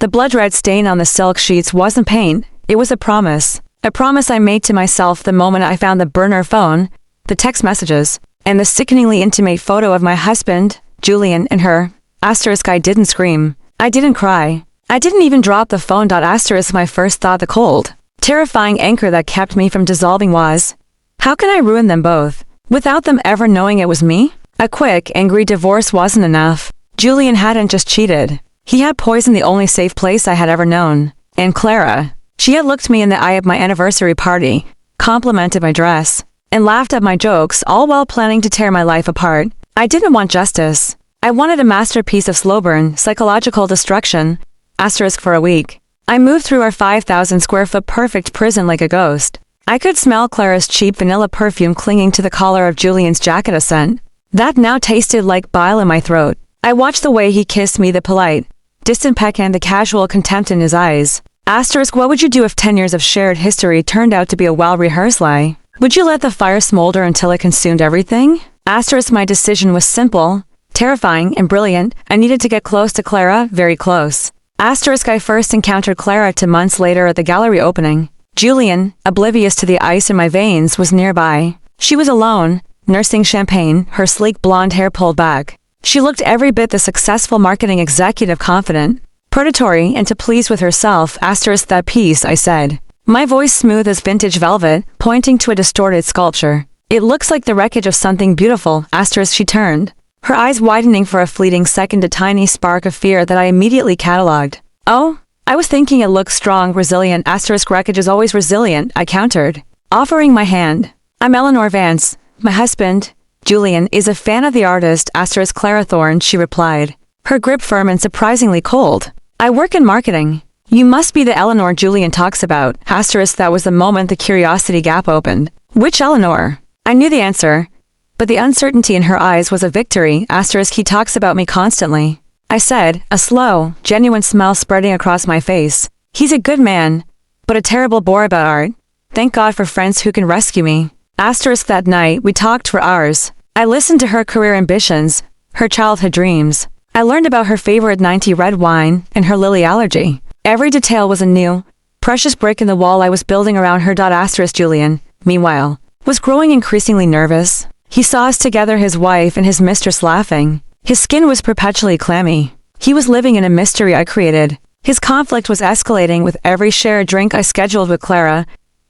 The blood red stain on the silk sheets wasn't paint, it was a promise. A promise I made to myself the moment I found the burner phone, the text messages, and the sickeningly intimate photo of my husband, Julian, and her. Asterisk I didn't scream. I didn't cry. I didn't even drop the phone. Asterisk my first thought, the cold, terrifying anchor that kept me from dissolving was, how can I ruin them both, without them ever knowing it was me? A quick, angry divorce wasn't enough. Julian hadn't just cheated. He had poisoned the only safe place I had ever known. And Clara. She had looked me in the eye at my anniversary party, complimented my dress, and laughed at my jokes, all while planning to tear my life apart. I didn't want justice. I wanted a masterpiece of slow burn, psychological destruction. Asterisk for a week. I moved through our 5,000 square foot perfect prison like a ghost. I could smell Clara's cheap vanilla perfume clinging to the collar of Julian's jacket, a scent that now tasted like bile in my throat. I watched the way he kissed me, the polite, distant peck and the casual contempt in his eyes. Asterisk what would you do if 10 years of shared history turned out to be a well-rehearsed lie? Would you let the fire smolder until it consumed everything? Asterisk my decision was simple, terrifying, and brilliant. I needed to get close to Clara, very close. Asterisk I first encountered Clara 2 months later at the gallery opening. Julian, oblivious to the ice in my veins, was nearby. She was alone, nursing champagne, her sleek blonde hair pulled back. She looked every bit the successful marketing executive, confident, predatory, and to please with herself. Asterisk that piece, I said, my voice smooth as vintage velvet, pointing to a distorted sculpture. It looks like the wreckage of something beautiful. Asterisk she turned, her eyes widening for a fleeting second, a tiny spark of fear that I immediately catalogued. Oh, I was thinking it looked strong, resilient. Asterisk wreckage is always resilient, I countered, offering my hand. I'm Eleanor Vance. My husband, Julian, is a fan of the artist. Asterisk Clara Thorne, she replied, her grip firm and surprisingly cold. I work in marketing. You must be the Eleanor Julian talks about. Asterisk that was the moment the curiosity gap opened. Which Eleanor? I knew the answer, but the uncertainty in her eyes was a victory. Asterisk he talks about me constantly, I said, a slow, genuine smile spreading across my face. He's a good man, but a terrible bore about art. Thank God for friends who can rescue me. Asterisk that night, we talked for hours. I listened to her career ambitions, her childhood dreams. I learned about her favorite 90 red wine and her lily allergy. Every detail was a new, precious brick in the wall I was building around her. Asterisk Julian, meanwhile, was growing increasingly nervous. He saw us together, his wife and his mistress, laughing. His skin was perpetually clammy. He was living in a mystery I created. His conflict was escalating with every shared drink I scheduled with Clara.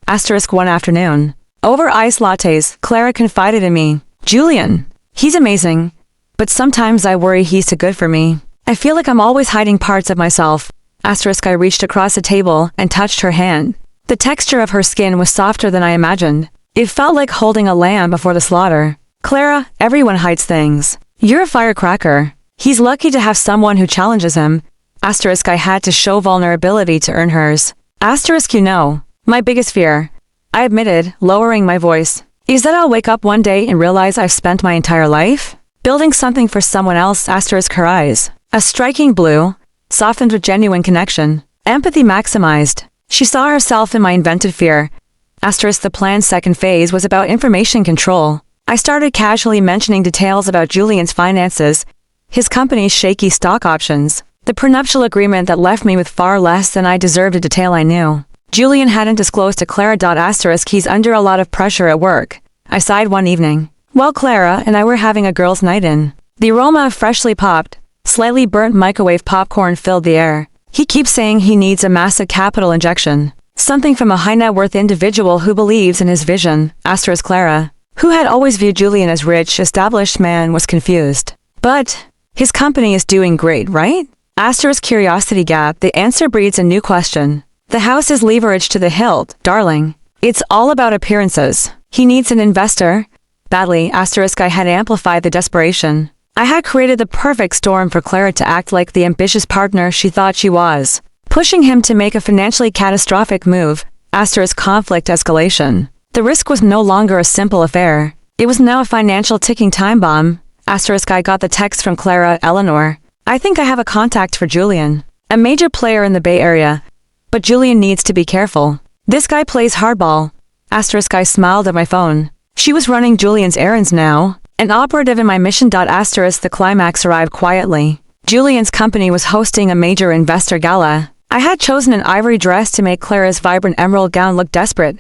Asterisk one afternoon, over iced lattes, Clara confided in me. Julian, he's amazing, but sometimes I worry he's too good for me. I feel like I'm always hiding parts of myself. Asterisk I reached across the table and touched her hand. The texture of her skin was softer than I imagined. It felt like holding a lamb before the slaughter. Clara, everyone hides things. You're a firecracker. He's lucky to have someone who challenges him. Asterisk I had to show vulnerability to earn hers. Asterisk you know, my biggest fear, I admitted, lowering my voice, is that I'll wake up one day and realize I've spent my entire life building something for someone else. Asterisk her eyes, a striking blue, softened with genuine connection. Empathy maximized. She saw herself in my invented fear. Asterisk the plan's second phase was about information control. I started casually mentioning details about Julian's finances, his company's shaky stock options, the prenuptial agreement that left me with far less than I deserved. A detail I knew Julian hadn't disclosed to Clara. Asterisk he's under a lot of pressure at work, I sighed one evening, while Clara and I were having a girls' night in. The aroma of freshly popped, slightly burnt microwave popcorn filled the air. He keeps saying he needs a massive capital injection, something from a high net worth individual who believes in his vision. Asterisk Clara, who had always viewed Julian as rich, established man, was confused. But his company is doing great, right? Asterisk curiosity gap, the answer breeds a new question. The house is leveraged to the hilt, darling. It's all about appearances. He needs an investor. Badly. Asterisk I had amplified the desperation. I had created the perfect storm for Clara to act like the ambitious partner she thought she was, pushing him to make a financially catastrophic move. Asterisk conflict escalation. The risk was no longer a simple affair. It was now a financial ticking time bomb. Asterisk I got the text from Clara. Eleanor, I think I have a contact for Julian, a major player in the Bay Area, but Julian needs to be careful. This guy plays hardball. Asterisk I smiled at my phone. She was running Julian's errands now, an operative in my mission. Asterisk the climax arrived quietly. Julian's company was hosting a major investor gala. I had chosen an ivory dress to make Clara's vibrant emerald gown look desperate,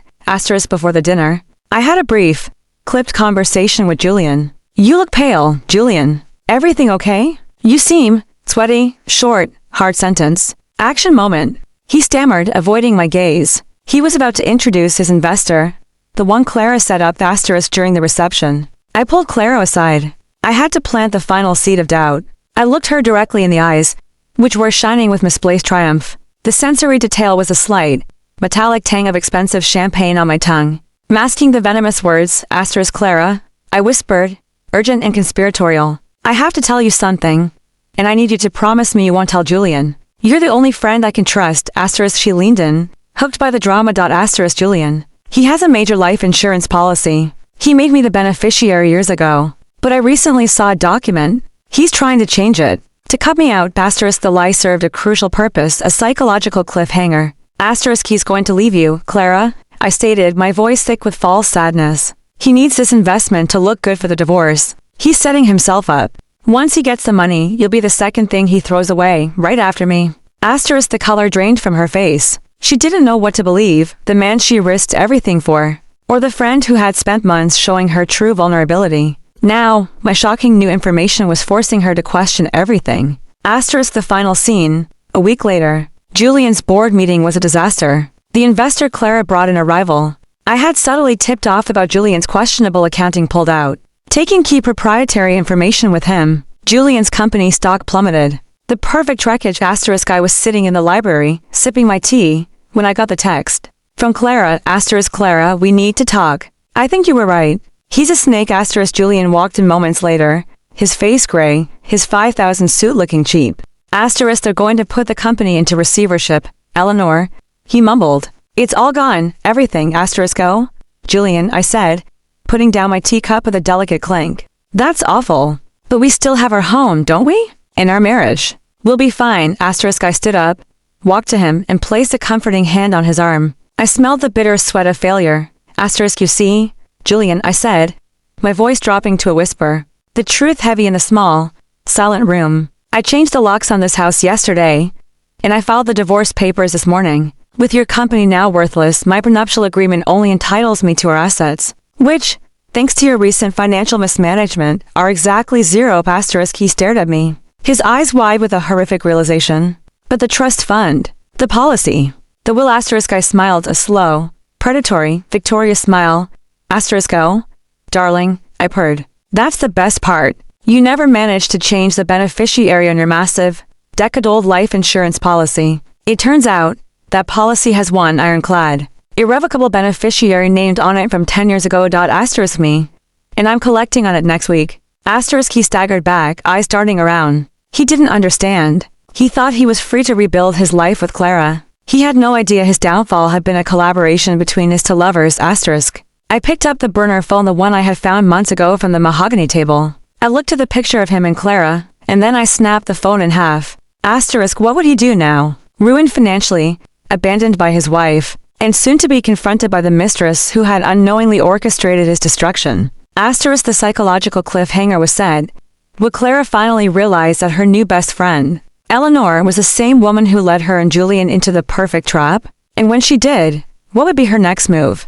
before the dinner. I had a brief, clipped conversation with Julian. You look pale, Julian. Everything okay? You seem sweaty, short, hard sentence. Action moment. He stammered, avoiding my gaze. He was about to introduce his investor, the one Clara set up during the reception. I pulled Clara aside. I had to plant the final seed of doubt. I looked her directly in the eyes, which were shining with misplaced triumph. The sensory detail was a slight, metallic tang of expensive champagne on my tongue, masking the venomous words, Clara. I whispered, urgent and conspiratorial. I have to tell you something, and I need you to promise me you won't tell Julian. You're the only friend I can trust, she leaned in, hooked by the drama. Julian. He has a major life insurance policy. He made me the beneficiary years ago, but I recently saw a document. He's trying to change it. To cut me out, the lie served a crucial purpose, a psychological cliffhanger. He's going to leave you, Clara, I stated, my voice thick with false sadness. He needs this investment to look good for the divorce. He's setting himself up. Once he gets the money, you'll be the second thing he throws away, right after me. The color drained from her face. She didn't know what to believe, the man she risked everything for, or the friend who had spent months showing her true vulnerability. Now, my shocking new information was forcing her to question everything. The final scene. A week later, Julian's board meeting was a disaster. The investor Clara brought in a rival. I had subtly tipped off about Julian's questionable accounting pulled out. Taking key proprietary information with him, Julian's company stock plummeted. The perfect wreckage. I was sitting in the library, sipping my tea, when I got the text. From Clara, Clara, we need to talk. I think you were right. He's a snake. Julian walked in moments later, his face gray, his 5,000 suit looking cheap. They're going to put the company into receivership. Eleanor, he mumbled. It's all gone, everything. Go. Julian, I said, putting down my teacup with a delicate clink. That's awful. But we still have our home, don't we? And our marriage. We'll be fine. I stood up, walked to him, and placed a comforting hand on his arm. I smelled the bitter sweat of failure. You see, Julian, I said, my voice dropping to a whisper. The truth heavy in the small, silent room. I changed the locks on this house yesterday, and I filed the divorce papers this morning. With your company now worthless, my prenuptial agreement only entitles me to our assets, which, thanks to your recent financial mismanagement, are exactly zero. He stared at me, his eyes wide with a horrific realization. But the trust fund, the policy, the will. I smiled, a slow, predatory, victorious smile. Darling, I purred. That's the best part. You never managed to change the beneficiary on your massive, decade-old life insurance policy. It turns out, that policy has one ironclad, irrevocable beneficiary named on it from 10 years ago. Me. And I'm collecting on it next week. He staggered back, eyes darting around. He didn't understand. He thought he was free to rebuild his life with Clara. He had no idea his downfall had been a collaboration between his two lovers. I picked up the burner phone, the one I had found months ago, from the mahogany table. I looked at the picture of him and Clara, and then I snapped the phone in half. What would he do now? Ruined financially, abandoned by his wife, and soon to be confronted by the mistress who had unknowingly orchestrated his destruction. The psychological cliffhanger was said. Would Clara finally realize that her new best friend, Eleanor, was the same woman who led her and Julian into the perfect trap? And when she did, what would be her next move?